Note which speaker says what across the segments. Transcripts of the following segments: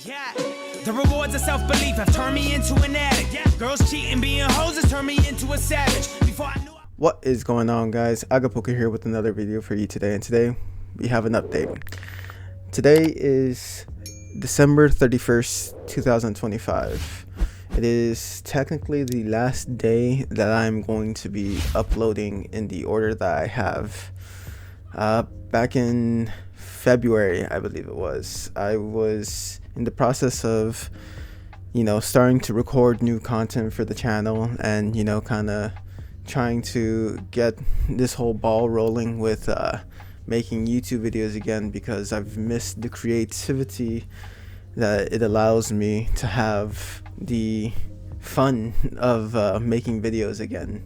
Speaker 1: Yeah, the rewards of self-belief have turned me into an addict. Yeah, girls cheating, being hoes has turned me into a savage. Before I knew
Speaker 2: What is going on, guys? Agapoker here with another video for you today, and today we have an update. Today is December 31st, 2025. It is technically the last day that I'm going to be uploading in the order that I have. Back in February, I believe it was, I was in the process of, starting to record new content for the channel and, kind of trying to get this whole ball rolling with making YouTube videos again, because I've missed the creativity that it allows me to have, the fun of making videos again.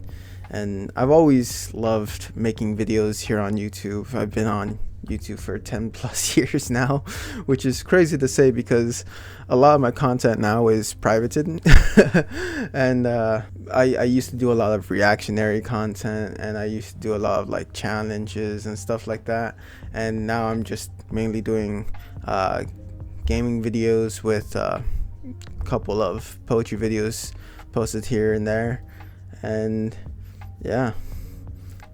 Speaker 2: And I've always loved making videos here on YouTube. I've been on YouTube for 10 plus years now, which is crazy to say because a lot of my content now is privated. And I used to do a lot of reactionary content, and I used to do a lot of like challenges and stuff like that, and now I'm just mainly doing gaming videos with a couple of poetry videos posted here and there. And yeah,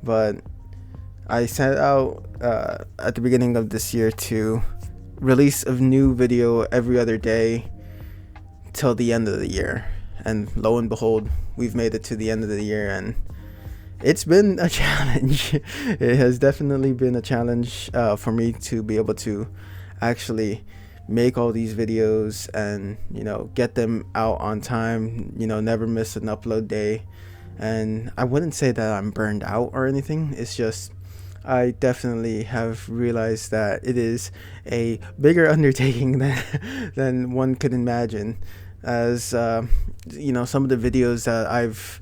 Speaker 2: but I set out at the beginning of this year to release a new video every other day till the end of the year, and lo and behold, we've made it to the end of the year, and it's been a challenge. It has definitely been a challenge for me to be able to actually make all these videos and get them out on time, never miss an upload day. And I wouldn't say that I'm burned out or anything. It's just I definitely have realized that it is a bigger undertaking than one could imagine, as some of the videos that I've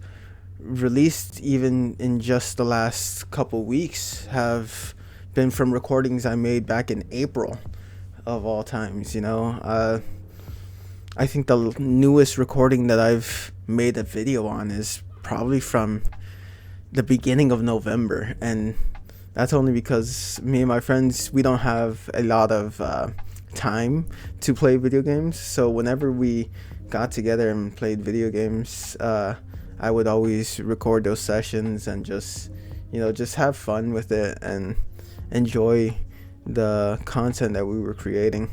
Speaker 2: released even in just the last couple weeks have been from recordings I made back in April of all times. I think the newest recording that I've made a video on is probably from the beginning of November, and that's only because me and my friends, we don't have a lot of time to play video games. So whenever we got together and played video games, I would always record those sessions and just have fun with it and enjoy the content that we were creating.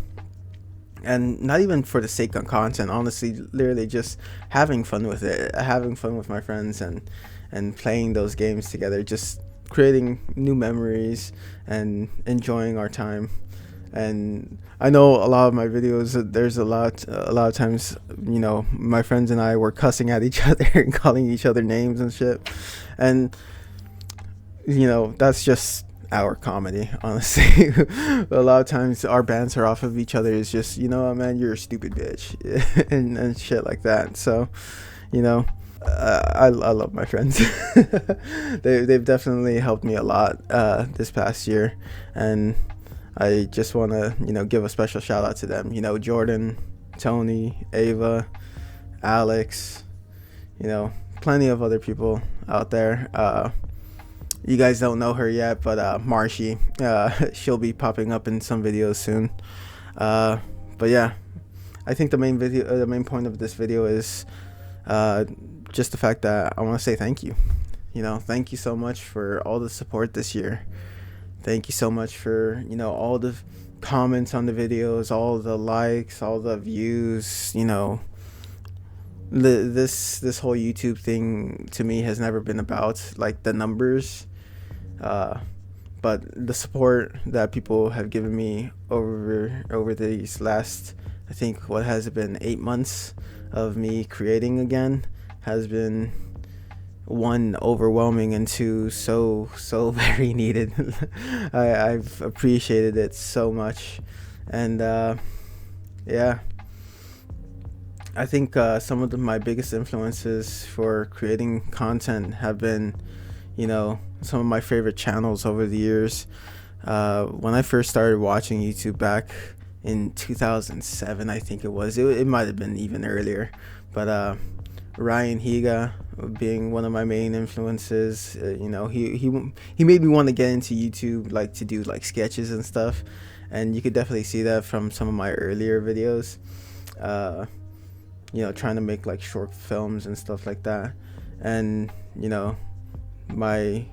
Speaker 2: And not even for the sake of content, honestly, literally just having fun with it, having fun with my friends and playing those games together, just creating new memories and enjoying our time. And I know a lot of my videos, there's a lot of times, my friends and I were cussing at each other and calling each other names and shit. And that's just our comedy, honestly. A lot of times our banter off of each other is just, man, you're a stupid bitch and shit like that. So I love my friends. They've definitely helped me a lot this past year, and I just want to give a special shout out to them. Jordan, Tony, Ava, Alex, plenty of other people out there. You guys don't know her yet, but Marshy, she'll be popping up in some videos soon. But yeah, I think the main point of this video is just the fact that I want to say thank you. Thank you so much for all the support this year. Thank you so much for all the comments on the videos, all the likes, all the views. This whole YouTube thing to me has never been about like the numbers, but the support that people have given me over these last, I think, what has it been, 8 months of me creating again, has been, one, overwhelming, and two, so very needed. I've appreciated it so much. And yeah, I think some of my biggest influences for creating content have been, some of my favorite channels over the years. When I first started watching YouTube back in 2007, I think it might have been even earlier, but Ryan Higa being one of my main influences. He made me want to get into YouTube, like to do like sketches and stuff. and you could definitely see that from some of my earlier videos. Trying to make like short films and stuff like that. And my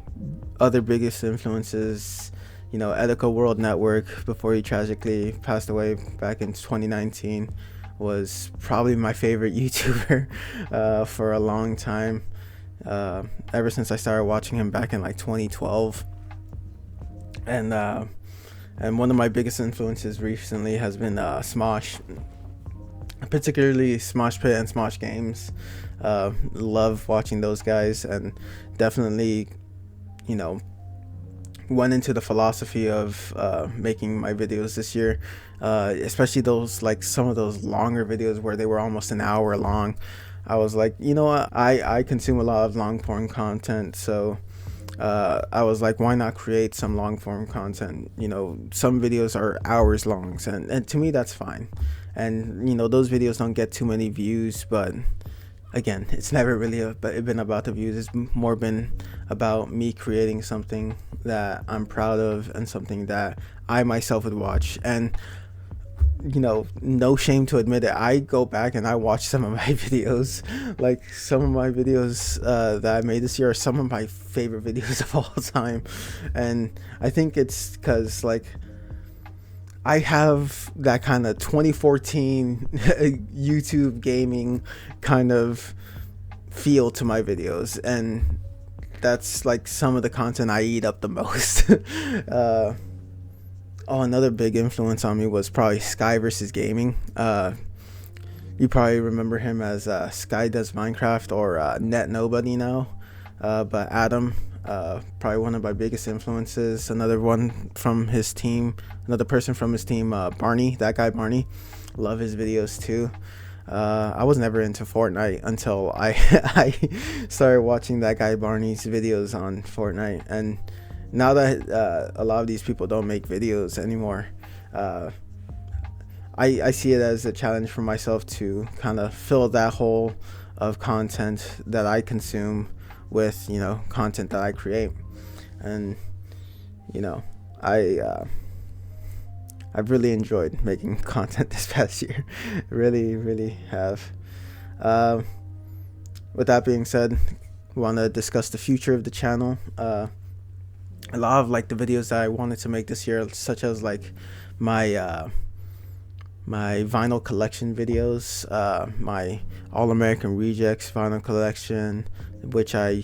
Speaker 2: other biggest influences, Edico World Network, before he tragically passed away back in 2019, was probably my favorite YouTuber for a long time, ever since I started watching him back in like 2012. And one of my biggest influences recently has been Smosh, particularly Smosh Pit and Smosh Games. Love watching those guys, and definitely went into the philosophy of making my videos this year, especially those, like some of those longer videos where they were almost an hour long. I was like, you know what, I consume a lot of long form content, so I was like, why not create some long form content? Some videos are hours long, and to me that's fine. And those videos don't get too many views, but again, it's never really been about the views. It's more been about me creating something that I'm proud of and something that I myself would watch. And no shame to admit it, I go back and I watch some of my videos. Like some of my videos that I made this year are some of my favorite videos of all time. And I think it's because like I have that kind of 2014 YouTube gaming kind of feel to my videos, and that's like some of the content I eat up the most. Another big influence on me was probably Sky versus Gaming. You probably remember him as Sky Does Minecraft, or Net Nobody now. But Adam, probably one of my biggest influences. Another one from his team, another person from his team, Barney, that guy Barney. Love his videos too. I was never into Fortnite until I started watching that guy Barney's videos on Fortnite. And now that a lot of these people don't make videos anymore, I see it as a challenge for myself to kind of fill that hole of content that I consume with content that I create. And I've really enjoyed making content this past year. Really have. With that being said, we want to discuss the future of the channel. A lot of like the videos that I wanted to make this year, such as like my my vinyl collection videos, my All-American Rejects vinyl collection, which I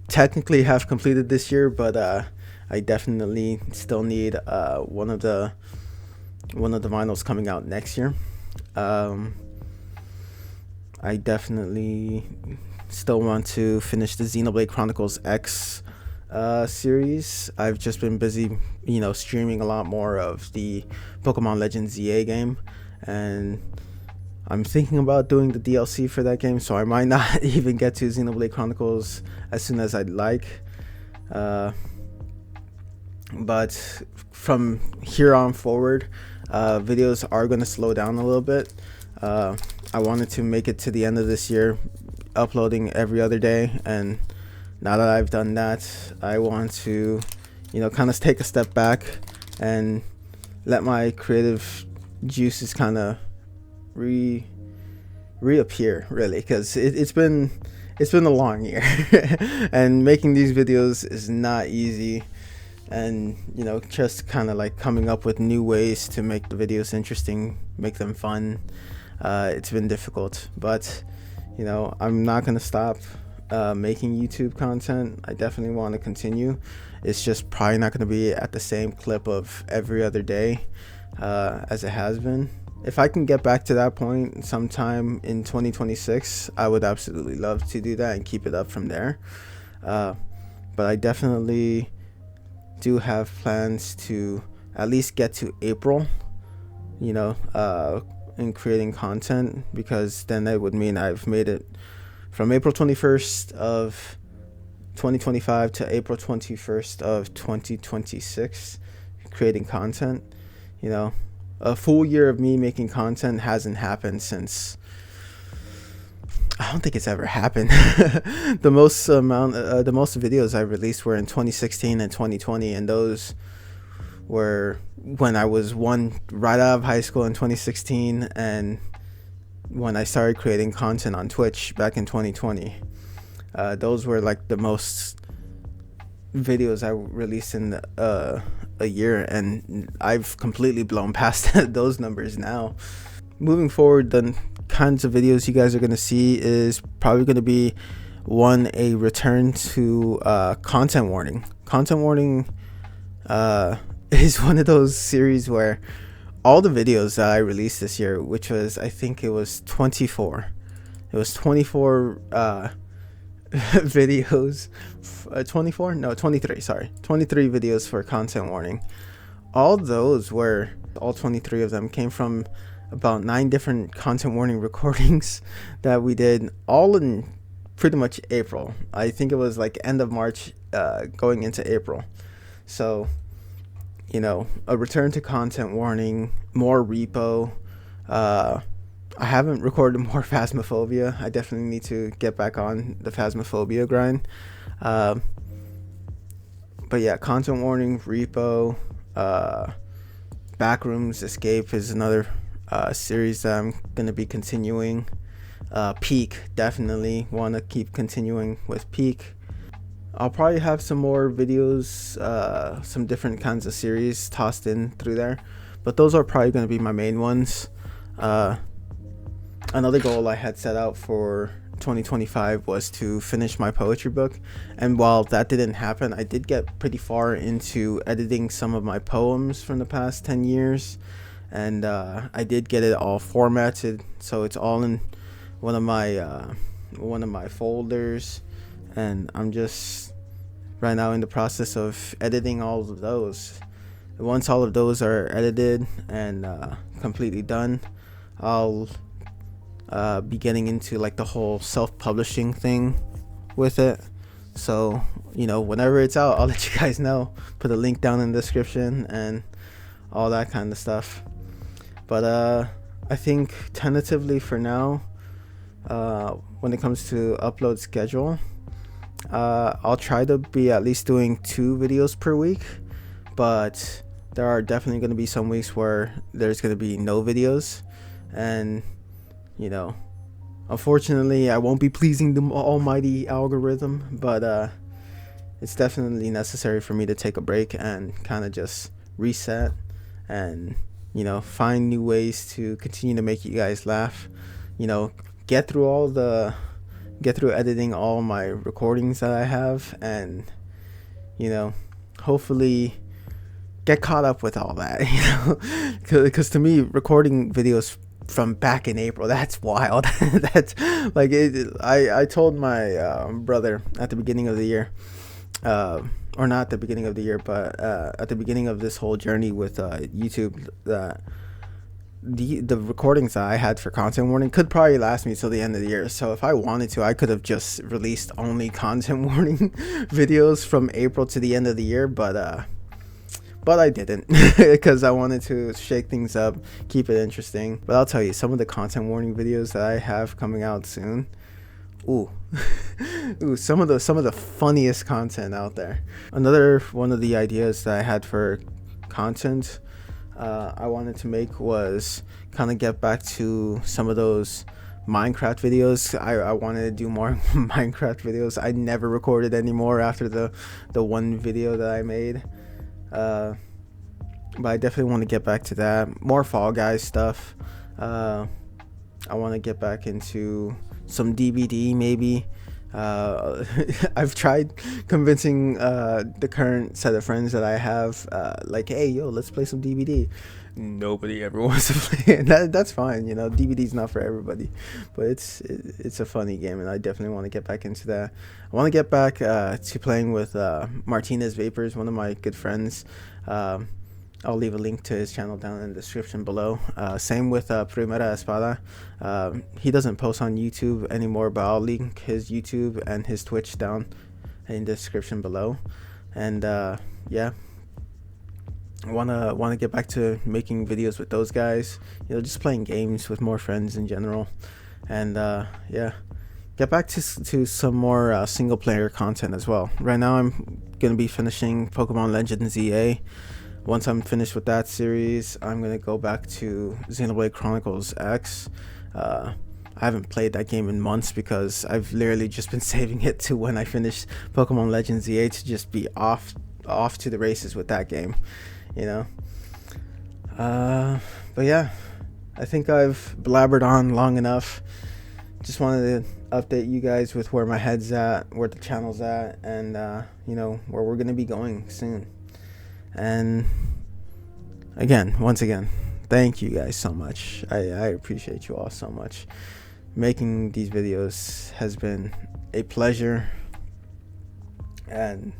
Speaker 2: technically have completed this year, but I definitely still need one of the vinyls coming out next year. I definitely still want to finish the Xenoblade Chronicles X series. I've just been busy streaming a lot more of the Pokemon Legends ZA game, and I'm thinking about doing the DLC for that game, so I might not even get to Xenoblade Chronicles as soon as I'd like. But from here on forward, videos are going to slow down a little bit. I wanted to make it to the end of this year uploading every other day, and now that I've done that, I want to kind of take a step back and let my creative juices kind of reappear, really, because it's been a long year. And making these videos is not easy, and just kind of like coming up with new ways to make the videos interesting, make them fun. It's been difficult, but I'm not gonna stop making YouTube content. I definitely want to continue. It's just probably not going to be at the same clip of every other day as it has been. If I can get back to that point sometime in 2026, I would absolutely love to do that and keep it up from there. But I definitely do have plans to at least get to April, in creating content, because then that would mean I've made it from April 21st of 2025 to April 21st of 2026 creating content. A full year of me making content hasn't happened since, I don't think it's ever happened. The most videos I released were in 2016 and 2020, and those were when I was right out of high school in 2016, and when I started creating content on Twitch back in 2020. Those were like the most videos I released in a year, and I've completely blown past those numbers now. Moving forward, the kinds of videos you guys are going to see is probably going to be a return to content warning. Content warning is one of those series where all the videos that I released this year, which was, I think it was 24 videos, 23 videos for content warning. All 23 of them came from about 9 different content warning recordings that we did, all in pretty much April. I think it was like end of March going into April. So, you know, a return to content warning, more repo. I haven't recorded more Phasmophobia. I definitely need to get back on the Phasmophobia grind. But yeah, content warning, repo, Backrooms Escape is another series that I'm going to be continuing. Peak, definitely want to keep continuing with Peak. I'll probably have some more videos, some different kinds of series tossed in through there, but those are probably going to be my main ones. Another goal I had set out for 2025 was to finish my poetry book, and while that didn't happen, I did get pretty far into editing some of my poems from the past 10 years, and I did get it all formatted, so it's all in one of my folders, and I'm just right now in the process of editing all of those. Once all of those are edited and completely done, I'll be getting into like the whole self-publishing thing with it. So, you know, whenever it's out, I'll let you guys know. Put a link down in the description and all that kind of stuff. But I think tentatively for now, when it comes to upload schedule, I'll try to be at least doing 2 videos per week, but there are definitely going to be some weeks where there's going to be no videos, and you know, unfortunately I won't be pleasing the almighty algorithm, but it's definitely necessary for me to take a break and kind of just reset and, you know, find new ways to continue to make you guys laugh, you know, get through editing all my recordings that I have, and, you know, hopefully get caught up with all that, you know, because to me, recording videos from back in April, that's wild. That's like it. I told my brother at the beginning of the year, or not at the beginning of the year, but at the beginning of this whole journey with YouTube, that the recordings that I had for content warning could probably last me till the end of the year. So if I wanted to, I could have just released only content warning videos from April to the end of the year, but I didn't because I wanted to shake things up, keep it interesting. But I'll tell you, some of the content warning videos that I have coming out soon, ooh, some of the funniest content out there. Another one of the ideas that I had for content I wanted to make was kind of get back to some of those Minecraft videos. I wanted to do more Minecraft videos. I never recorded anymore after the one video that I made. But I definitely want to get back to that. More Fall Guys stuff. I want to get back into some DVD maybe. I've tried convincing the current set of friends that I have, like, hey, yo, let's play some DVD. Nobody ever wants to play it. That's fine, you know, DVD's not for everybody, but it's a funny game, and I definitely want to get back into that. I want to get back to playing with Martinez Vapors, one of my good friends. I'll leave a link to his channel down in the description below. Same with Primera Espada. He doesn't post on YouTube anymore, but I'll link his YouTube and his Twitch down in the description below. And yeah, I wanna get back to making videos with those guys. You know, just playing games with more friends in general. And yeah, get back to some more single player content as well. Right now, I'm gonna be finishing Pokemon Legends ZA. once I'm finished with that series, I'm gonna go back to Xenoblade Chronicles X. I haven't played that game in months because I've literally just been saving it to when I finish Pokemon Legends EA to just be off to the races with that game, you know. But yeah, I think I've blabbered on long enough. Just wanted to update you guys with where my head's at, where the channel's at, and you know, where we're gonna be going soon. And once again, thank you guys so much. I appreciate you all so much. Making these videos has been a pleasure, and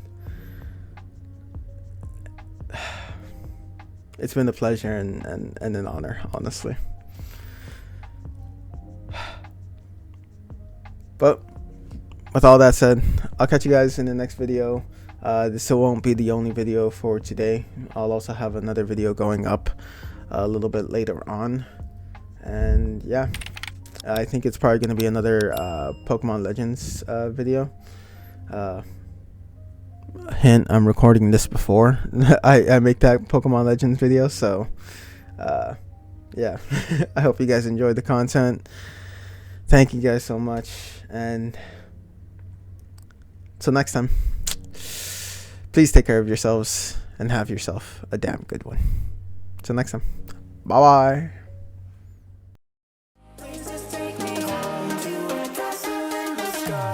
Speaker 2: it's been a pleasure and an honor, honestly. But with all that said, I'll catch you guys in the next video. This still won't be the only video for today. I'll also have another video going up a little bit later on. And yeah, I think it's probably going to be another Pokemon Legends video. Hint, I'm recording this before I make that Pokemon Legends video. So yeah, I hope you guys enjoyed the content. Thank you guys so much, and till next time, please take care of yourselves and have yourself a damn good one. Till next time, bye bye.
Speaker 3: Please just take me home to a castle in the sky.